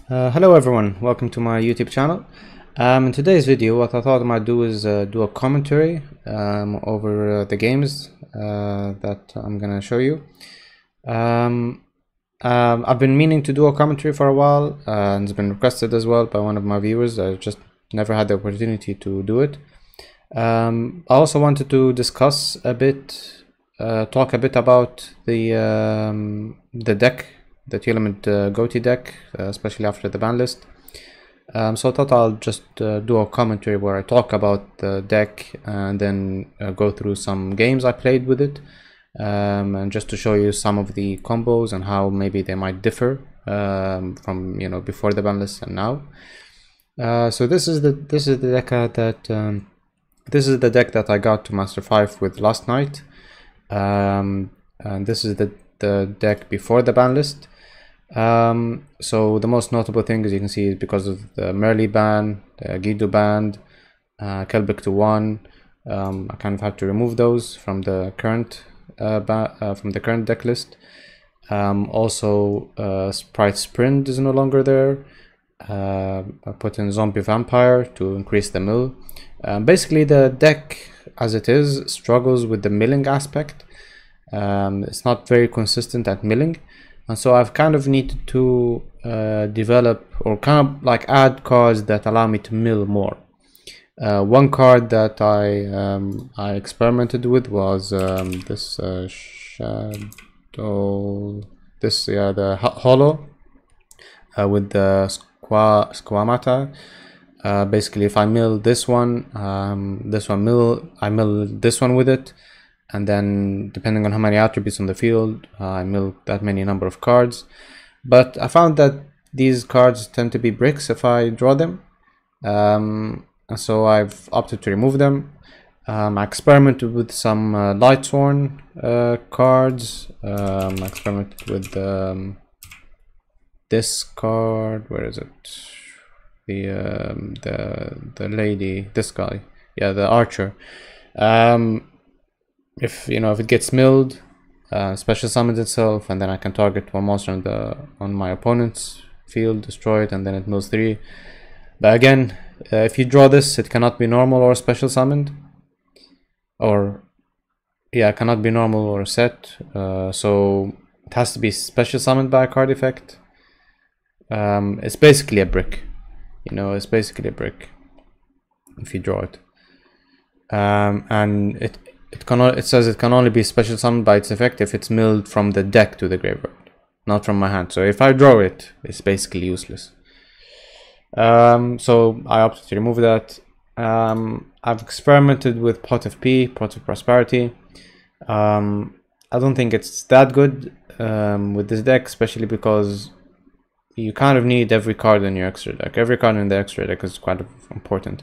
Hello everyone, welcome to my YouTube channel. In today's video, what I thought I might do is do a commentary over the games that I'm gonna show you. I've been meaning to do a commentary for a while, and it's been requested as well by one of my viewers. I just never had the opportunity to do it. I also wanted to discuss a bit, talk a bit about the deck, the two-element Ghoti deck, especially after the ban list. So I thought I'll just do a commentary where I talk about the deck and then go through some games I played with it, and just to show you some of the combos and how maybe they might differ from before the ban list and now. So this is the deck this is the deck that I got to Master 5 with last night, and this is the deck before the ban list. So the most notable thing, as you can see, is because of the Merly ban, the Guido ban, Kelbeck to 1. I kind of had to remove those from the current deck list. Also, Sprite Sprint is no longer there. I put in Zombie Vampire to increase the mill. Basically, the deck as it is struggles with the milling aspect. It's not very consistent at milling, and so I've kind of needed to develop or kind of like add cards that allow me to mill more. One card that I experimented with was this shadow, the hollow with the squamata. Basically, if I mill this one, I mill this one with it, and then depending on how many attributes on the field, I mill that many number of cards. But I found that these cards tend to be bricks if I draw them, and so I've opted to remove them. I experimented with some Lightsworn cards. I experimented with this card. Where is it? The lady, this guy, yeah, the archer. If it gets milled, special summons itself, and then I can target one monster on my opponent's field, destroy it, and then it mills 3. But again, if you draw this, it cannot be normal or special summoned, or yeah, it cannot be normal or set. So it has to be special summoned by a card effect. It's basically a brick. It's basically a brick if you draw it, and it says it can only be special summoned by its effect if it's milled from the deck to the graveyard, not from my hand. So if I draw it, it's basically useless. So I opted to remove that. I've experimented with Pot of Prosperity. I don't think it's that good with this deck, especially because you kind of need every card in your extra deck. Every card in the extra deck is quite important.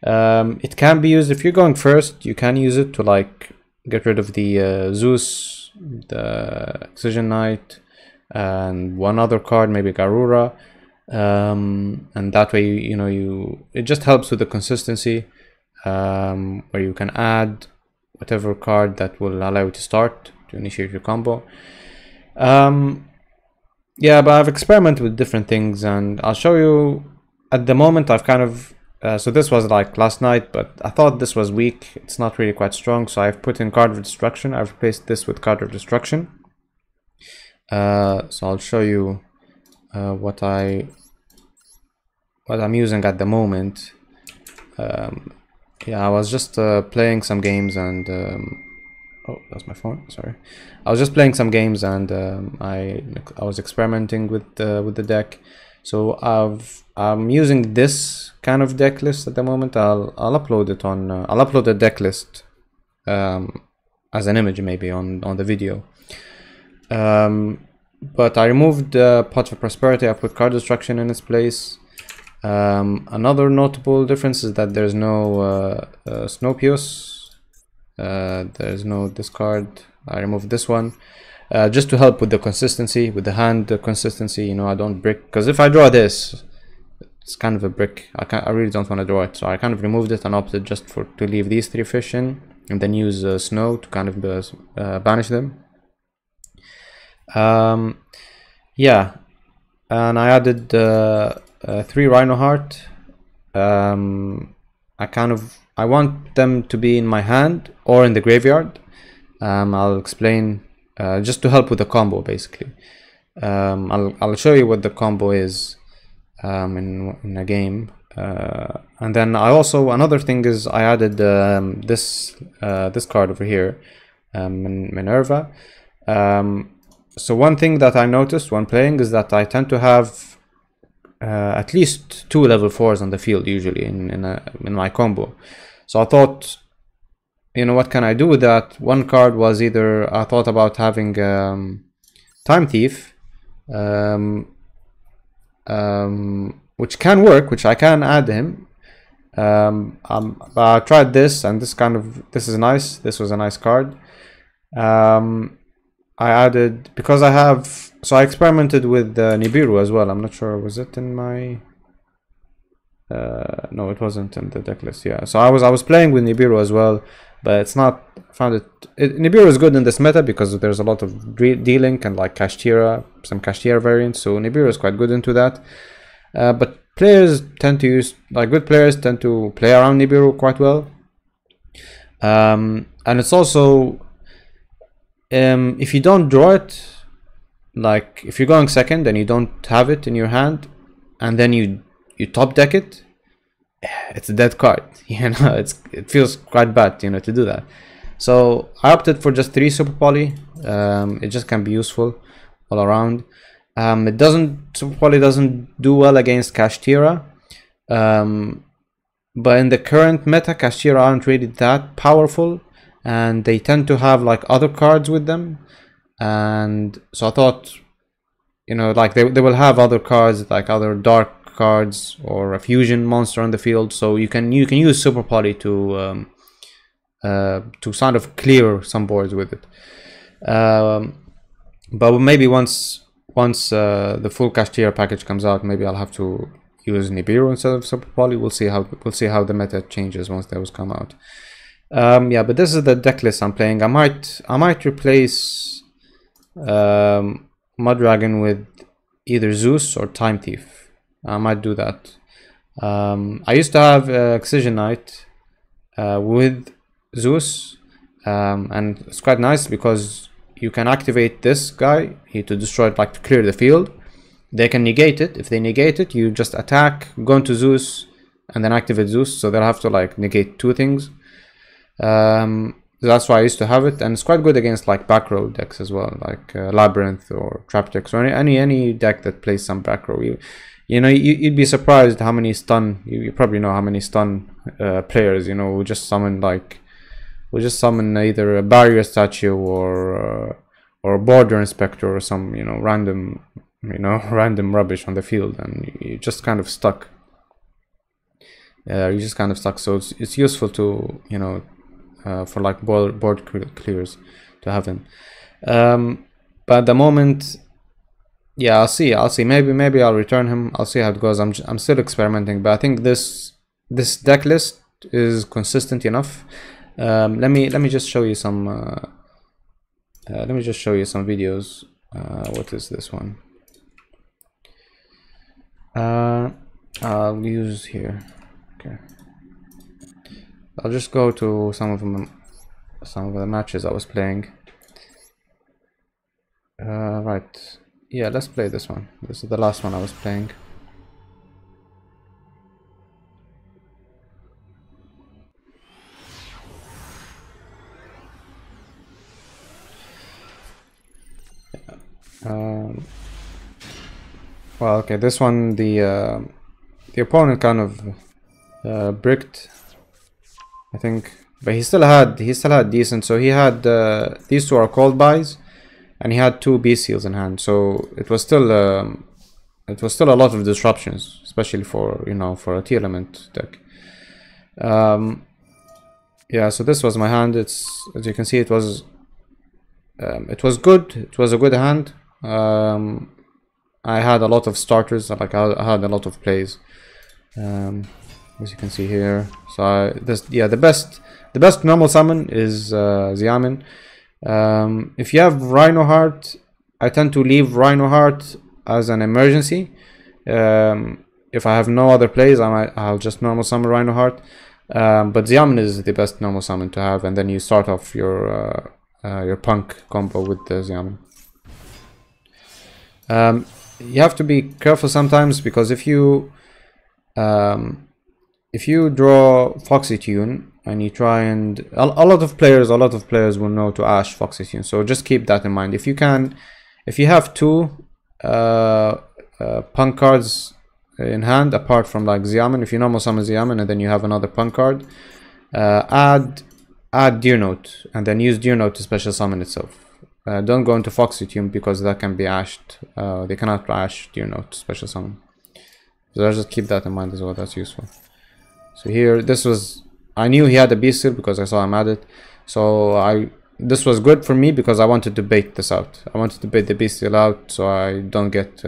It can be used if you're going first. You can use it to like get rid of the Zeus, the Excision Knight, and one other card, maybe Garura, and that way it just helps with the consistency, where you can add whatever card that will allow you to start to initiate your combo. Yeah, but I've experimented with different things, and I'll show you. At the moment, I've kind of so this was like last night, but I thought this was weak. It's not really quite strong, so I've put in Card of Destruction. I've replaced this with Card of Destruction. So I'll show you what I'm using at the moment. Yeah, I was just playing some games, and oh, that's my phone. Sorry, I was just playing some games, and I was experimenting with the deck. So I'm using this kind of deck list at the moment. I'll upload it on I'll upload the deck list as an image maybe on the video. But I removed Pot of Prosperity. I put Card Destruction in its place. Another notable difference is that there's no Snopios. There's no discard. I removed this one just to help with the consistency, with the hand consistency. I don't brick, because if I draw this, it's kind of a brick. I really don't want to draw it, so I kind of removed it and opted just to leave these 3 fish in, and then use snow to kind of banish them. Yeah, and I added 3 Rhino Heart. I want them to be in my hand or in the graveyard. I'll explain just to help with the combo basically. I'll show you what the combo is in a game. And then another thing is I added this card over here, Minerva. So one thing that I noticed when playing is that I tend to have at least 2 level 4s on the field usually in my combo. So I thought, you know, what can I do with that? One card was either I thought about having Time Thief, which can work, which I can add him. But I tried this, and this is nice. This was a nice card. I added, because I experimented with Nibiru as well. I'm not sure, was it in my no, it wasn't in the deck list. Yeah, so I was playing with Nibiru as well, but it's not, Nibiru is good in this meta because there's a lot of D-Link and like Kashtira, some Kashtira variants, so Nibiru is quite good into that. But players tend to use, like good players tend to play around Nibiru quite well. And it's also, if you don't draw it, like if you're going second and you don't have it in your hand, and then you top deck it, it's a dead card. You know, it feels quite bad, you know, to do that. So I opted for just 3 Super Poly. It just can be useful all around. Super Poly doesn't do well against Kashtira, but in the current meta, Kashtira aren't really that powerful, and they tend to have like other cards with them. And so I thought, you know, like they will have other cards, like other dark cards or a fusion monster on the field, so you can use Super Poly to sort of clear some boards with it. But maybe once the full Kashtira package comes out, maybe I'll have to use Nibiru instead of Super Poly. We'll see how the meta changes once those come out. Yeah, but this is the deck list I'm playing. I might replace Muddragon with either Zeus or Time Thief. I might do that. I used to have Excision Knight with Zeus, and it's quite nice because you can activate this guy to destroy it, like to clear the field. They can negate it. If they negate it, you just attack, go into Zeus, and then activate Zeus. So they'll have to like negate 2 things. That's why I used to have it, and it's quite good against like back row decks as well, like Labyrinth or Trap decks, or any deck that plays some back row. You know, you'd be surprised how many stun. You probably know how many stun players, you know, will just summon either a barrier statue or a border inspector or some, you know, random rubbish on the field, and you're just kind of stuck. So it's useful to, you know, for like board clears to have him. But at the moment, yeah, I'll see. Maybe I'll return him. I'll see how it goes. I'm still experimenting, but I think this deck list is consistent enough. Let me just show you some. Let me just show you some videos. What is this one? I'll use here. Okay. I'll just go to some of the matches I was playing. Right. Yeah, let's play this one. This is the last one I was playing. Well, okay, this one the opponent kind of bricked, I think, but he still had decent. So he had these 2 are cold buys, and he had 2 beast seals in hand. So it was still a lot of disruptions, especially for, you know, for a T element deck. Yeah, so this was my hand. It's, as you can see, it was good. It was a good hand. I had a lot of starters, like I had a lot of plays, as you can see here. So the best normal summon is Xiamen. If you have Rhino Heart, I tend to leave Rhino Heart as an emergency. If I have no other plays, I'll just normal summon Rhino Heart. But Xiamen is the best normal summon to have, and then you start off your punk combo with the Xiamen. You have to be careful sometimes, because if you draw Foxy Tune and you try and a lot of players will know to Ash Foxy Tune, so just keep that in mind. If you have two punk cards in hand apart from like Xiamen, if you normal summon Xiamen and then you have another punk card, add Deer Note and then use Deer Note to special summon itself. Don't go into Foxy Tune because that can be ashed. They cannot ash Deer Note to special summon. So just keep that in mind as well. That's useful. So here, I knew he had a Beast Seal because I saw him add it. So this was good for me because I wanted to bait this out. I wanted to bait the Beast Seal out so I don't get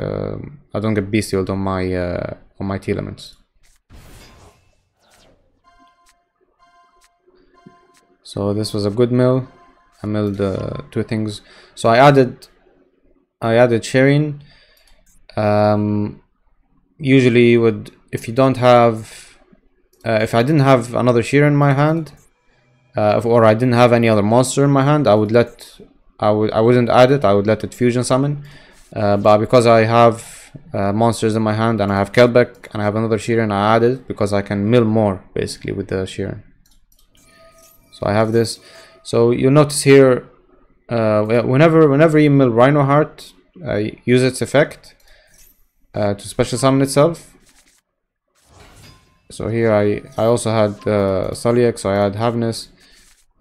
Beast Sealed on my T elements. So this was a good mill. I milled two things. So I added Sharing. Usually if I didn't have another Shear in my hand, or I didn't have any other monster in my hand, I wouldn't add it. I would let it fusion summon. But because I have monsters in my hand and I have Kelbeck and I have another Shear, and I added it because I can mill more basically with the Shear. So I have this. So you'll notice here, whenever you mill Rhino Heart, use its effect to special summon itself. So here I also had Sulliek, so I had Havness,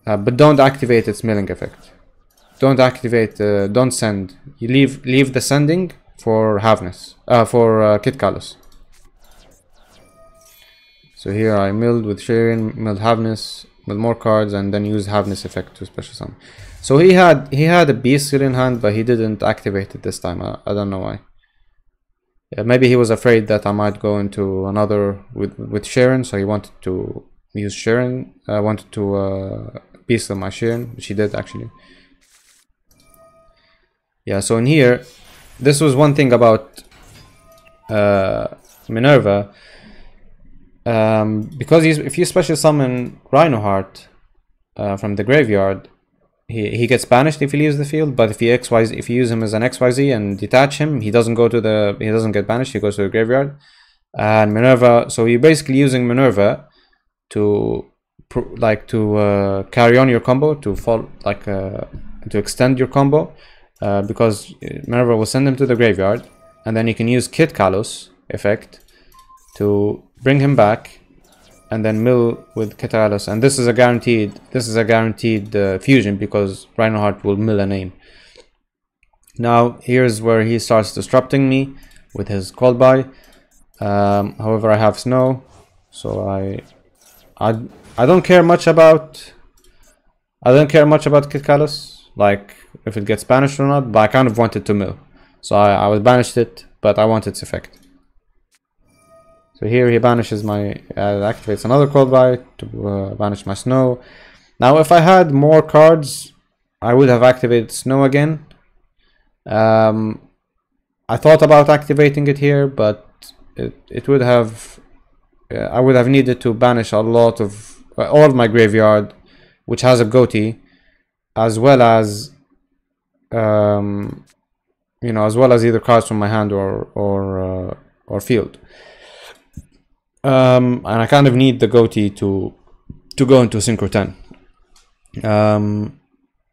but don't activate its milling effect. Don't activate. Don't send. You leave the sending for Havness, for Kit Kalos. So here I milled with Sharing, milled Havness, with more cards, and then use Havness effect to special summon. So he had a Beast Seal in hand, but he didn't activate it this time. I don't know why. Maybe he was afraid that I might go into another with Sharon, so he wanted to use Sharon. Wanted to Beast Seal my Sharon, which he did actually. Yeah. So in here, this was one thing about Minerva. Because if you special summon Rhino Heart from the graveyard, he gets banished if he leaves the field. But if you use him as an XYZ and detach him, he doesn't get banished. He goes to the graveyard. And Minerva, so you're basically using Minerva to carry on your combo, to extend your combo, because Minerva will send him to the graveyard, and then you can use Kit Kalos effect to bring him back, and then mill with Kit Kalos. And this is a guaranteed fusion because Rhino Heart will mill a name. Now here's where he starts disrupting me with his Cold Buy. However, I have Snow, so I don't care much about Kit Kalos, like if it gets banished or not, but I kind of wanted to mill, so I was banished it, but I want its effect. So here he banishes activates another Cold Buy to banish my Snow. Now if I had more cards, I would have activated Snow again. I thought about activating it here, but it would have I would have needed to banish all of my graveyard, which has a Ghoti, as well as as well as either cards from my hand or field. And I kind of need the Ghoti to go into Synchro 10.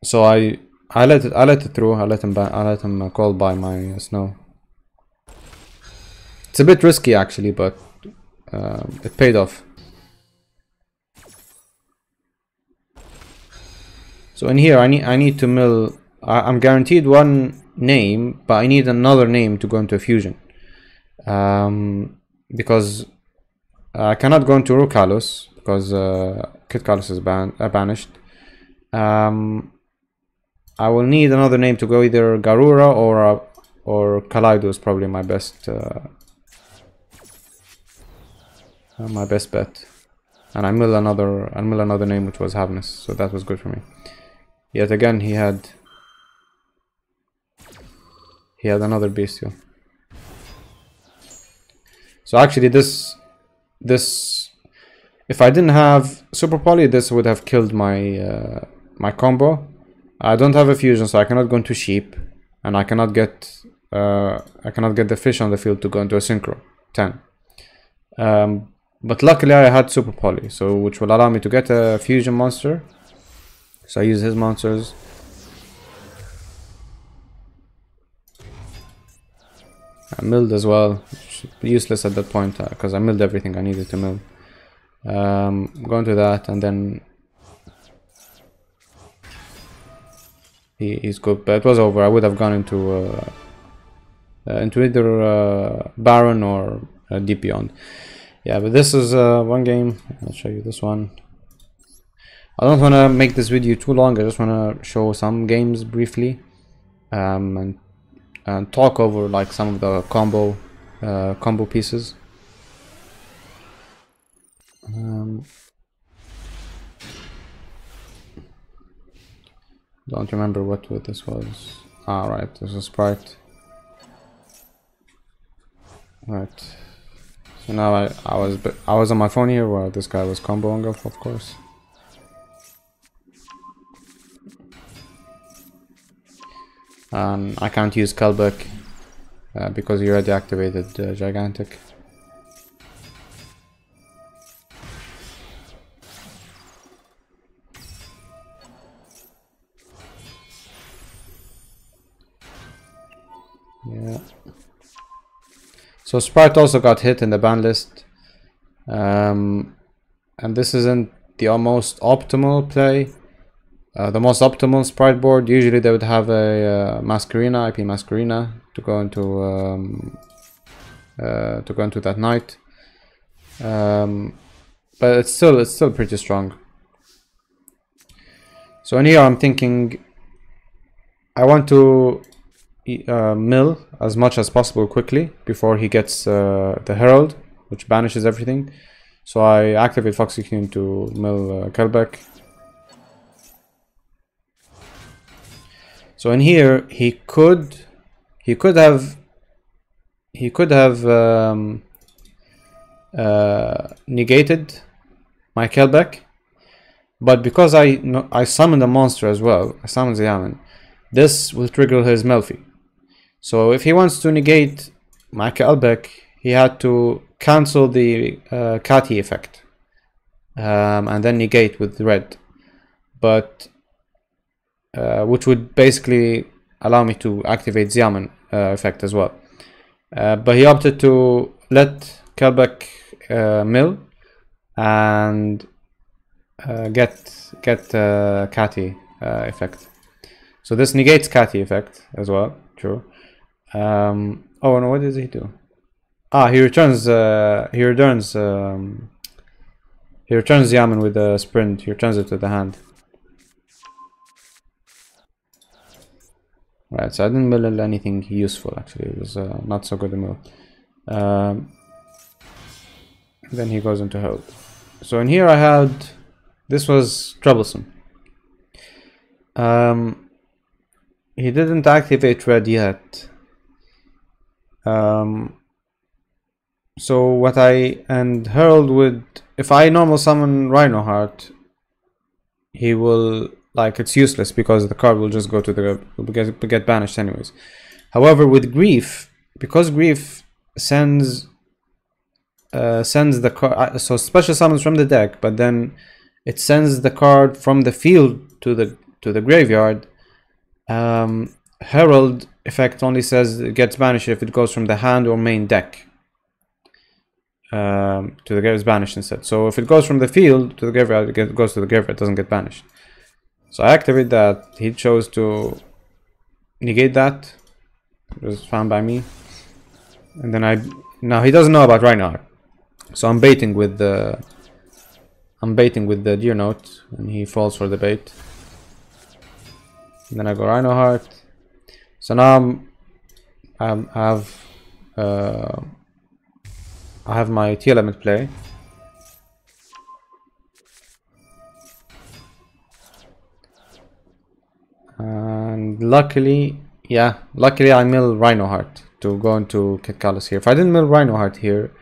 So I let it through. I let him call by my Snow. It's a bit risky actually, but it paid off. So in here I need to mill. I'm guaranteed one name, but I need another name to go into a fusion. Because I cannot go into Kalos because Kit Kalos is banished. I will need another name to go, either Garura or Kaleido is probably my best bet. And I mill another name, which was Havness, so that was good for me. Yet again, he had another Bestial. So actually this if I didn't have super poly, this would have killed my my combo. I don't have a fusion, so I cannot go into sheep, and I cannot get the fish on the field to go into a synchro 10. But luckily I had super poly, so which will allow me to get a fusion monster. So I use his monsters. I milled as well, useless at that point because I milled everything I needed to mill. Go into that, and then he's good, but it was over. I would have gone into either Baron or Deep Beyond. Yeah, but this is one game. I'll show you this one. I don't want to make this video too long. I just want to show some games briefly, and talk over like some of the combo pieces. Don't remember what this was. Ah, right, this is Sprite. Right. So now I was on my phone here while this guy was comboing off, of course. I can't use Kelbeck because he already activated Gigantic. Yeah. So Sprite also got hit in the ban list, and this isn't the most optimal play. The most optimal Sprite board, usually they would have a Masquerina, IP Masquerina to go into that knight, but it's still pretty strong. So in here I'm thinking I want to mill as much as possible quickly before he gets the Herald, which banishes everything. So I activate Foxy King to mill Kelbeck. So in here he could have negated my Kelbeck, but because I summoned a monster as well, I summoned Ziaman, this will trigger his Melfi. So if he wants to negate my Kelbeck, he had to cancel the Kati effect and then negate with red, but which would basically allow me to activate Ziaman effect as well. But he opted to let Kelbeck mill and get Kati effect. So this negates Kati effect as well. True. Oh no, what does he do? Ah, he returns Ziaman with a sprint. He returns it to the hand. Right, so I didn't mill anything useful actually. It was not so good a mill. Then he goes into Herald. So in here I had, this was troublesome. He didn't activate red yet. So what and Herald would, if I normal summon Rhinoheart, he will, like, it's useless because the card will just go to get banished anyways. However, with Grief, because Grief sends the card, so special summons from the deck, but then it sends the card from the field to the graveyard. Herald effect only says it gets banished if it goes from the hand or main deck to the graveyard, is banished instead. So if it goes from the field to the graveyard, it goes to the graveyard, it doesn't get banished. So I activate that. He chose to negate that. It was found by me. And then now he doesn't know about Reinhardt. So I'm baiting with the Deer Note, and he falls for the bait. And then I go Rhinoheart. So now I have my T element play. And luckily I mill Rhinoheart to go into Kit Callus here. If I didn't mill Rhinoheart here,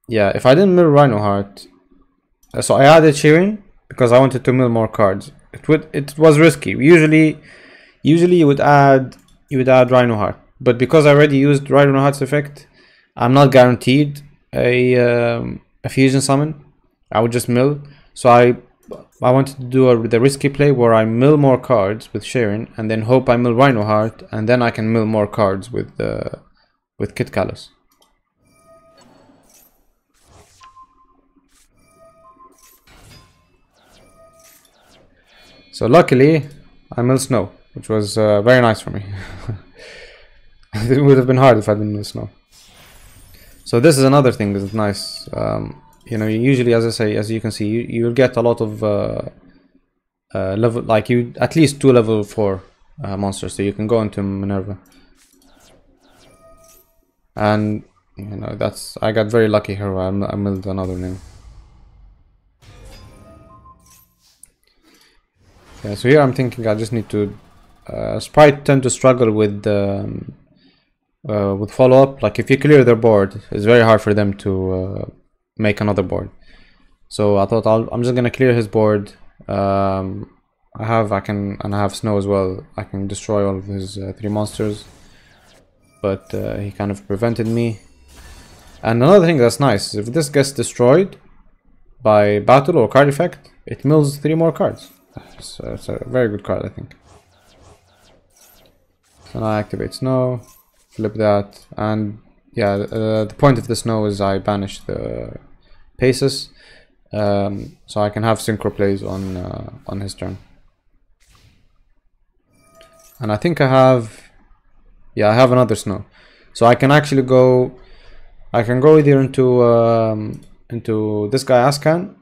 yeah, if I didn't mill Rhino Heart, so I added Sheeran because I wanted to mill more cards. It was risky. Usually you would add Rhino Heart, but because I already used Rhino Heart's effect, I'm not guaranteed a fusion summon. I would just mill. So I wanted to do the risky play where I mill more cards with Sharon and then hope I mill Rhino Heart, and then I can mill more cards with Kit Callus. So luckily I milled Snow, which was very nice for me. It would have been hard if I didn't mill Snow. So this is another thing that's nice. You know, usually, as you can see, you'll get a lot of level, like at least 2 level 4 monsters, so you can go into Minerva. And you know, I got very lucky here. I milled another name. Yeah, so here I'm thinking I just need to. Sprite tend to struggle with follow up. Like if you clear their board, it's very hard for them to make another board. So I thought I'm just gonna clear his board. I have Snow as well. I can destroy all of his 3 monsters, but he kind of prevented me. And another thing that's nice is if this gets destroyed by battle or card effect, it mills 3 more cards. So it's a very good card, I think. So now I activate Snow, flip that, and yeah, the point of the Snow is I banish the Paces, so I can have synchro plays on his turn. And I think I have another Snow, so I can actually go. I can go either into this guy Ascan,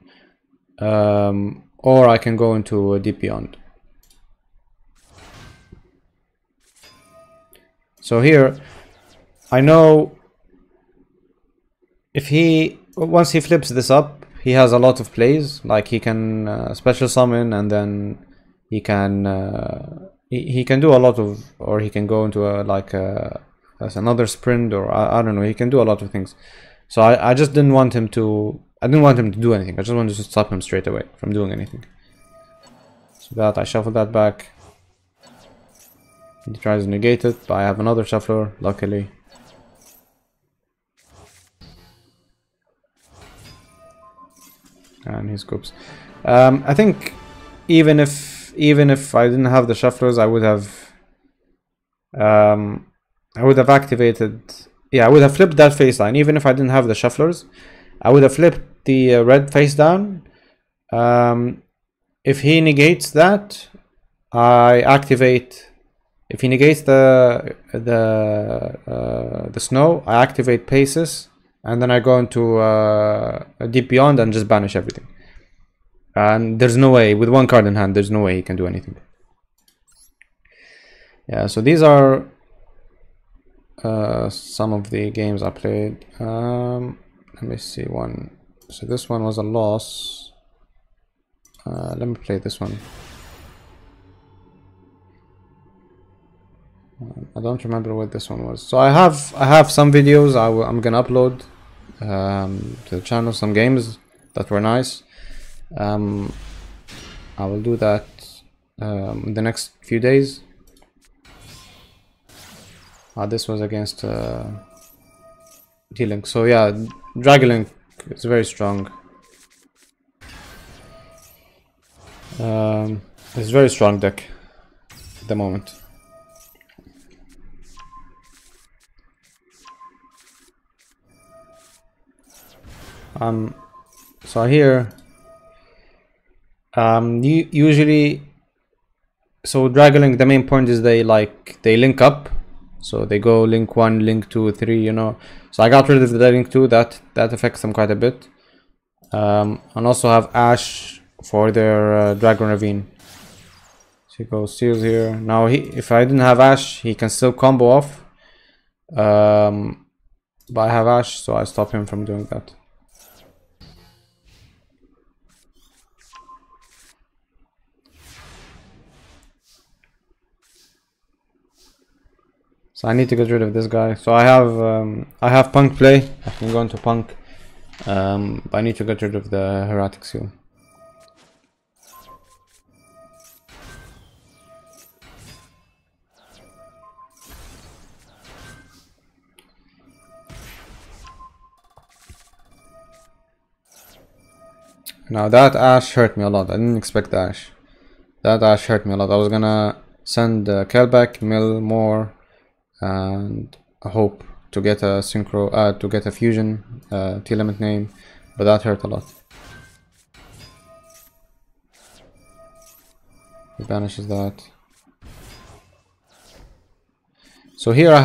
or I can go into Deep Beyond. So here, I know if once he flips this up, he has a lot of plays. Like he can special summon, and then he can do a lot of, or he can go into as another sprint, or I don't know. He can do a lot of things. So I just didn't want him to. I didn't want him to do anything. I just wanted to stop him straight away from doing anything. So that I shuffle that back. He tries to negate it, but I have another shuffler, luckily. And he scoops. I think even if I didn't have the shufflers, I would have activated. Yeah, I would have flipped that face down. Even if I didn't have the shufflers, I would have flipped the red face down. If he negates that, I activate. If he negates the Snow, I activate Paces, and then I go into Deep Beyond and just banish everything. And there's no way, with 1 card in hand, there's no way he can do anything. Yeah, so these are some of the games I played. Let me see one. So this one was a loss. Let me play this one. I don't remember what this one was. So I have some videos I'm gonna upload to the channel, some games that were nice. I will do that in the next few days. This was against D-Link. So yeah, Dragon is very strong. It's a very strong deck at the moment. So here, usually, so Dragon, the main point is they link up, so they go link 1, link 2, 3, you know. So I got rid of the link 2, that affects them quite a bit. And also have Ash for their Dragon Ravine. So he goes Seals here. Now if I didn't have Ash, he can still combo off. But I have Ash, so I stop him from doing that. So I need to get rid of this guy. So I have Punk play. I can go into Punk. But I need to get rid of the Heretic Seal. Now that Ash hurt me a lot. I didn't expect the Ash. That Ash hurt me a lot. I was gonna send Kelback, Mill, More, and a Hope to get a synchro, to get a fusion T-limit name, but that hurt a lot. He banishes that. So here I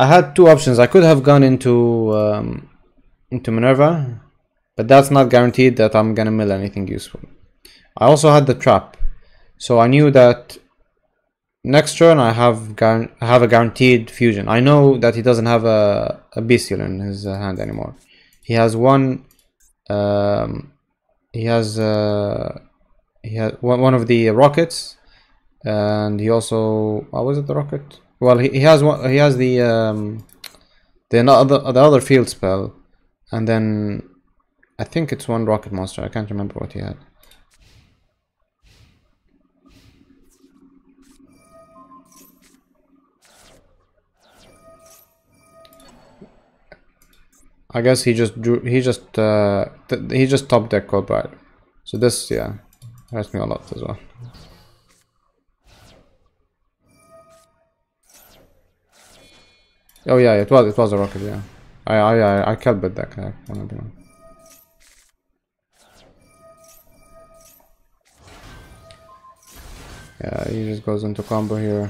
had two options. I could have gone into Minerva, but that's not guaranteed that I'm gonna mill anything useful. I also had the trap, so I knew that next turn I have a guaranteed fusion. I know that he doesn't have a bestial in his hand anymore. He has one. He has one of the rockets, and he also, what was it, the rocket? Well, he has one. He has the other field spell, and then I think it's one rocket monster. I can't remember what he had. I guess he just drew. He just top deck Cold Rider. So this, yeah, hurts me a lot as well. Oh yeah, it was a rocket. Yeah, I killed that deck. Yeah, he just goes into combo here.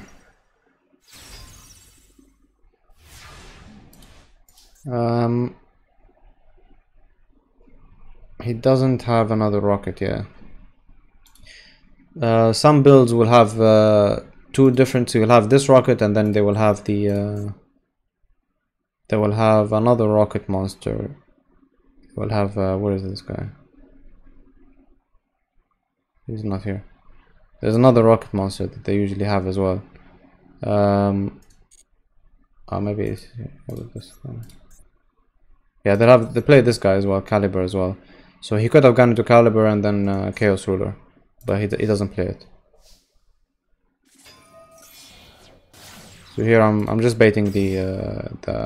He doesn't have another rocket yet. Some builds will have two different. So you'll have this rocket, and then they will have the. They will have another rocket monster. They will have where is this guy? He's not here. There's another rocket monster that they usually have as well. Oh, maybe it's this one. Yeah, they play this guy as well, Caliber as well. So he could have gone into Caliber and then Chaos Ruler, but he doesn't play it. So here I'm just baiting the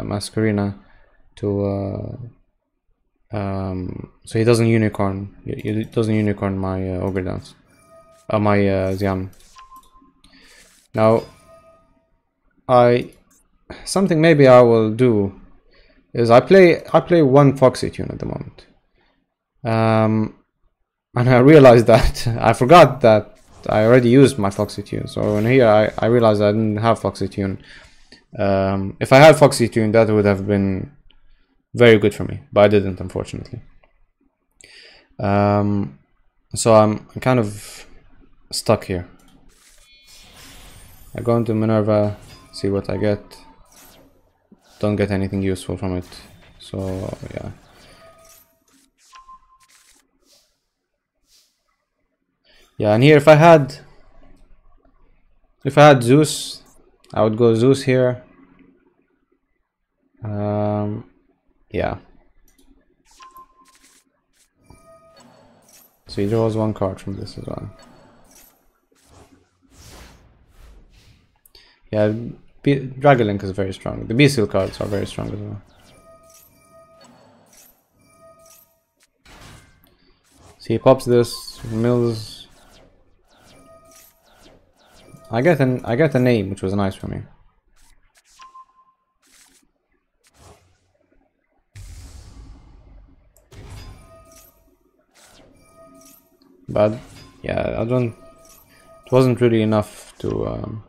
Masquerina to so he doesn't unicorn. He doesn't unicorn my Ogre Dance, my Xiam. Now, something maybe I will do is I play one Foxy Tune at the moment, and I realized that I forgot that I already used my Foxy Tune. So in here I realized I didn't have Foxy Tune. If I had Foxy Tune, that would have been very good for me, but I didn't, unfortunately. So I'm kind of stuck here. I go into Minerva, see what I get. Don't get anything useful from it. So yeah. Yeah, and here if I had Zeus, I would go Zeus here. Yeah. So he draws one card from this as well. Yeah, Dragonlink is very strong. The Beasteel cards are very strong as well. So he pops this, mills. I get a name, which was nice for me. But yeah, it wasn't really enough to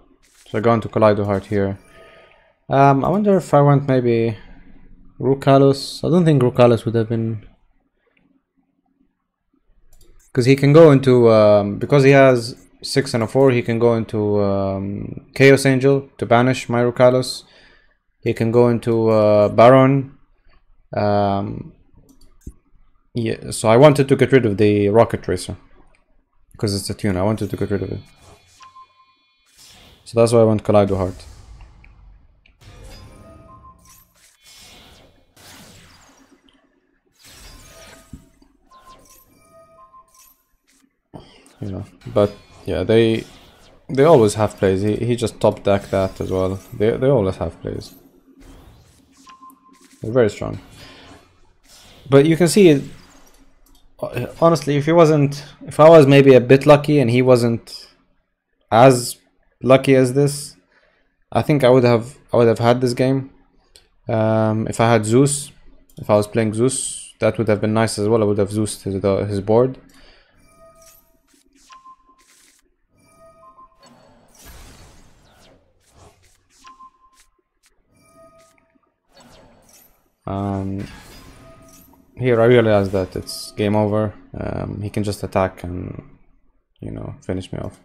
so I go into Kaleido Heart here. I wonder if I went maybe Rukalos. I don't think Rukalos would have been, because he can go into because he has 6 and a 4. He can go into Chaos Angel to banish my Rukalos. He can go into Baron. Yeah, so I wanted to get rid of the Rocket Racer because it's a tune. I wanted to get rid of it. So that's why I went Kaleido Heart. you know. But yeah, they always have plays. He just top deck that as well. They always have plays. They're very strong. But you can see, honestly, if I was maybe a bit lucky and he wasn't as lucky as this, I think I would have had this game. If I had Zeus, if I was playing Zeus, that would have been nice as well. I would have Zeused his board. Here I realized that it's game over. He can just attack and, you know, finish me off.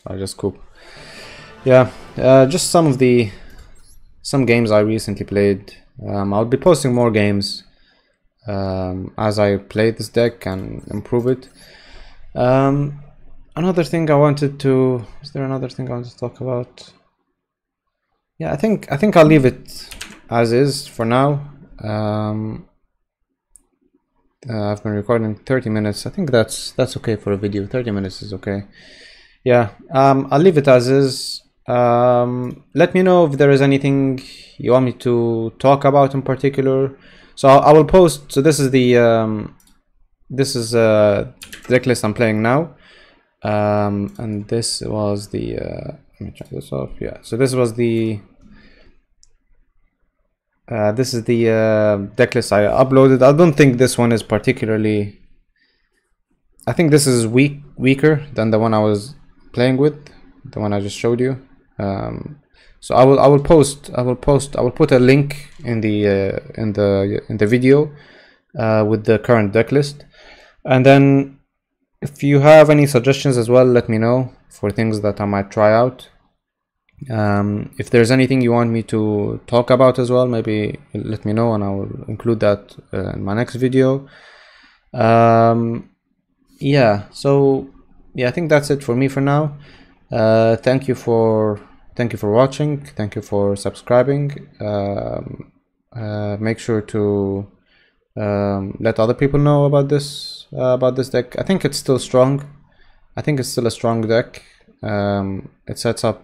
I just scoop. Yeah, just some games I recently played. I'll be posting more games as I play this deck and improve it. Another thing I wanted to... Is there another thing I wanted to talk about? Yeah, I think I'll leave it as is for now. I've been recording 30 minutes. I think that's okay for a video. 30 minutes is okay. Yeah, I'll leave it as is. Let me know if there is anything you want me to talk about in particular. So I will post. So this is the deck list I'm playing now, and this was the let me check this off. Yeah, so this was the this is the deck list I uploaded. I don't think this one is particularly... I think this is weaker than the one I was playing with, the one I just showed you. So I will put a link in the video with the current deck list, and then if you have any suggestions as well, let me know for things that I might try out. If there's anything you want me to talk about as well, maybe let me know and I will include that in my next video. Yeah, so yeah, I think that's it for me for now. Thank you for watching. Thank you for subscribing. Make sure to let other people know about this deck. I think it's still strong. I think it's still a strong deck. It sets up,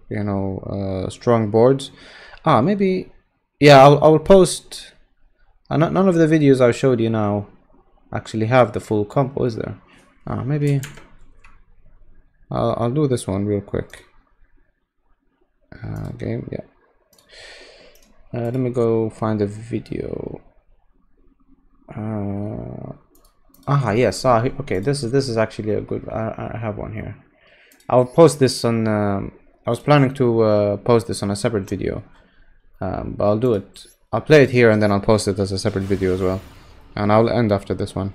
you know, strong boards. Maybe, yeah, I will post. None of the videos I showed you now actually have the full combo, is there? Maybe I'll do this one real quick. Game, yeah. Let me go find the video. Yes. Okay, this is actually a good. I have one here. I'll post this on. I was planning to post this on a separate video, but I'll do it. I'll play it here and then I'll post it as a separate video as well, and I'll end after this one.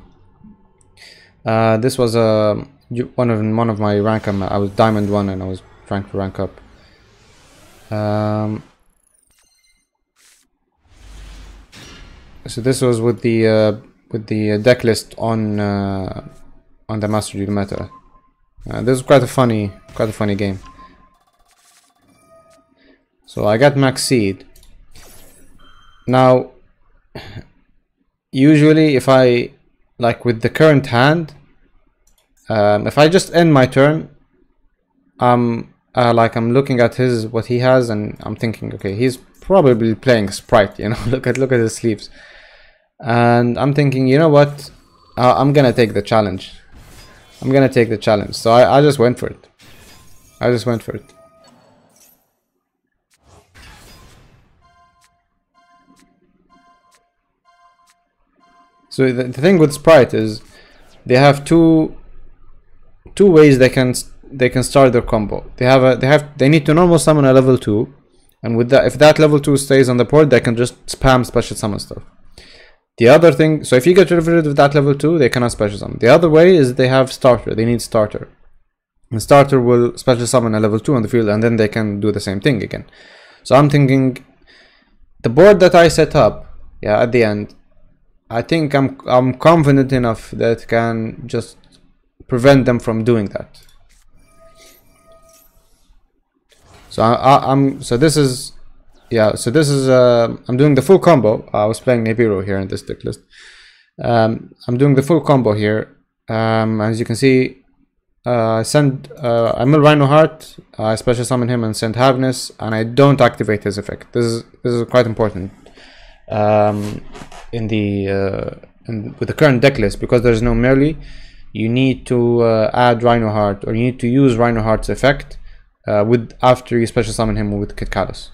This was one of my rank. I was Diamond 1 and I was trying to rank up. So this was with the deck list on the Master Duel meta. This was quite a funny game. So I got max seed. Now, usually if I, like with the current hand, if I just end my turn, I'm looking at what he has and I'm thinking, okay, he's probably playing Sprite, you know. look at his sleeves, and I'm thinking, you know what, I'm gonna take the challenge. So I just went for it. So the thing with Sprite is they have two ways they can start their combo. They need to normal summon a level 2, and with that, if that level 2 stays on the board, they can just spam special summon stuff. The other thing, so if you get rid of that level 2, they cannot special summon. The other way is they have starter. They need starter, and starter will special summon a level 2 on the field, and then they can do the same thing again. So I'm thinking the board that I set up, yeah, at the end, I think I'm confident enough that can just prevent them from doing that. So I'm doing the full combo. I was playing Nibiru here in this deck list. I'm doing the full combo here. As you can see, I mill Rhino Heart, I special summon him and send Happiness, and I don't activate his effect. This is quite important with the current deck list, because there's no melee. You need to add Rhino Heart, or you need to use Rhino Heart's effect after you special summon him with Kit Callus,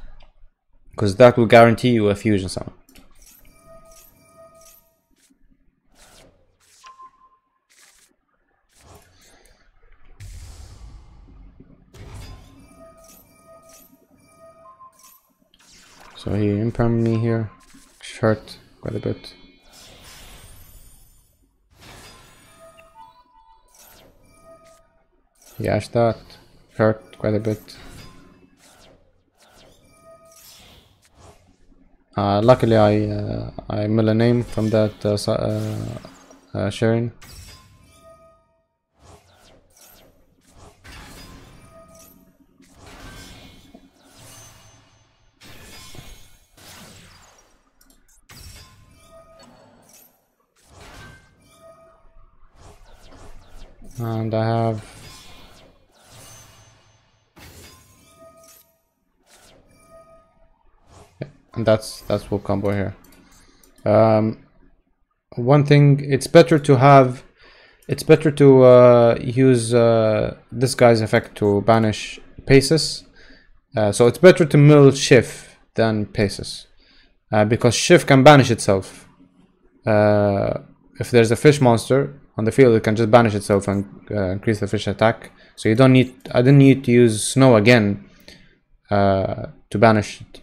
because that will guarantee you a fusion summon. So he impermed me here, which hurt quite a bit. He ashed that, hurt quite a bit. Luckily I mill a name from that sharing. And I have and that's full combo here. One thing, it's better to use this guy's effect to banish Paces. So it's better to mill Shift than Paces, because Shift can banish itself. If there's a fish monster on the field, it can just banish itself and increase the fish attack. So you don't need, I didn't need to use Snow again to banish it.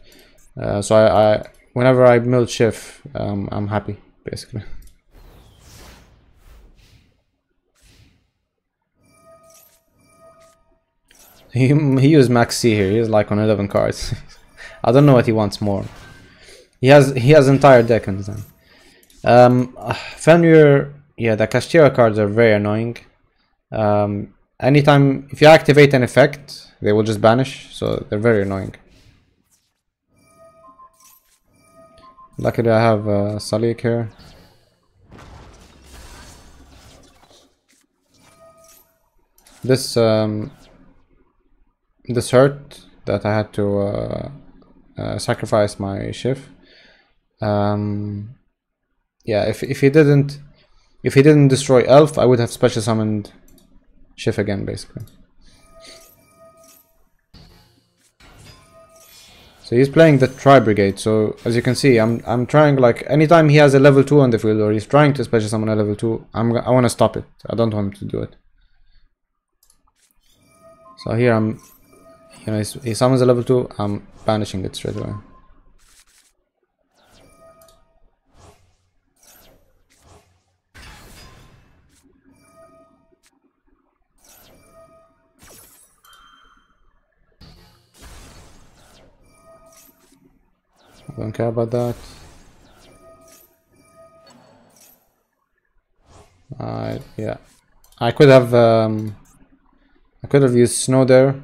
So I whenever I mill Shift, I'm happy basically. He used Max C here. He's like on 11 cards. I don't know what he wants more. He has entire deck in his hand. Fenrir, yeah, the Kashtira cards are very annoying. Anytime if you activate an effect, they will just banish, so they're very annoying. Luckily I have Salik here. This this hurt that I had to sacrifice my Shift. Yeah, if he didn't destroy Elf, I would have special summoned Shift again basically. So he's playing the Tri-Brigade, so as you can see, I'm trying, like, anytime he has a level 2 on the field, or he's trying to special summon a level 2, I want to stop it. I don't want him to do it. So here you know, he summons a level 2, I'm banishing it straight away. Don't care about that. Yeah, I could have used Snow there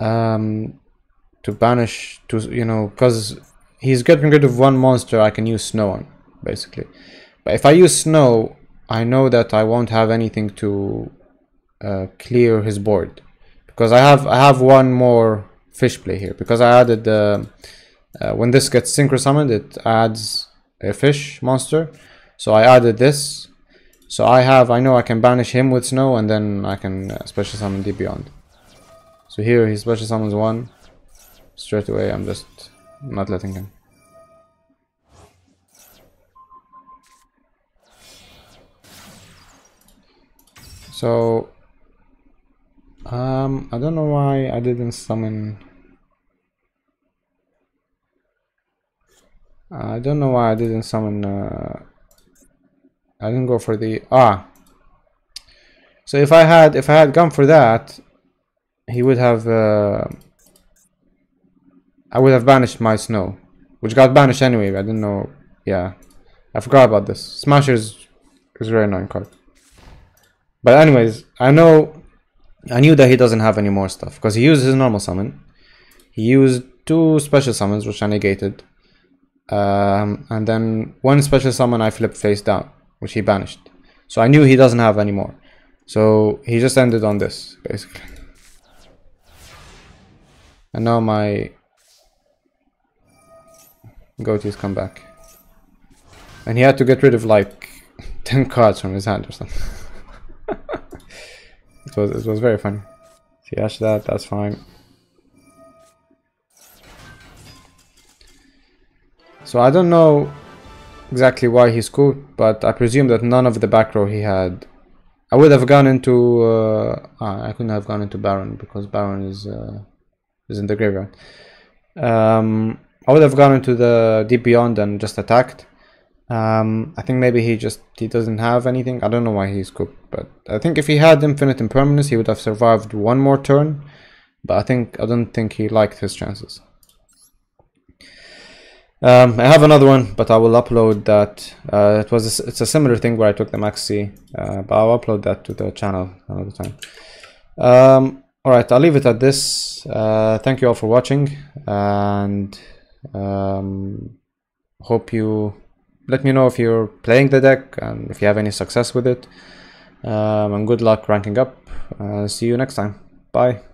to banish, to, you know, because he's getting rid of one monster I can use Snow on basically. But if I use Snow, I know that I won't have anything to clear his board, because I have one more fish play here, because I added when this gets synchro summoned, it adds a fish monster. So I added this. So I know I can banish him with Snow, and then I can special summon Deep Beyond. So here he special summons one. Straight away, I'm just not letting him. So I don't know why I didn't summon. I don't know why I didn't summon. I didn't go for the So if I had gone for that, he would have. I would have banished my Snow, which got banished anyway. I didn't know. Yeah, I forgot about this. Smasher is a very annoying card. But anyways, I knew that he doesn't have any more stuff, because he used his normal summon. He used 2 special summons, which I negated. And then one special summon I flipped face down, which he banished. So I knew he doesn't have any more. So he just ended on this, basically. And now my Ghoti's come back. And he had to get rid of like 10 cards from his hand or something. It was very funny. If he hashed that, that's fine. So I don't know exactly why he scooped, but I presume that none of the back row he had. I would have gone into I couldn't have gone into Baron because Baron is in the graveyard. I would have gone into the Deep Beyond and just attacked. I think maybe he doesn't have anything. I don't know why he scooped, but I think if he had Infinite Impermanence, he would have survived one more turn. But I don't think he liked his chances. I have another one, but I will upload that. It's a similar thing where I took the Maxi, but I'll upload that to the channel another time. Alright, I'll leave it at this. Thank you all for watching, and hope you let me know if you're playing the deck and if you have any success with it. And good luck ranking up. See you next time. Bye.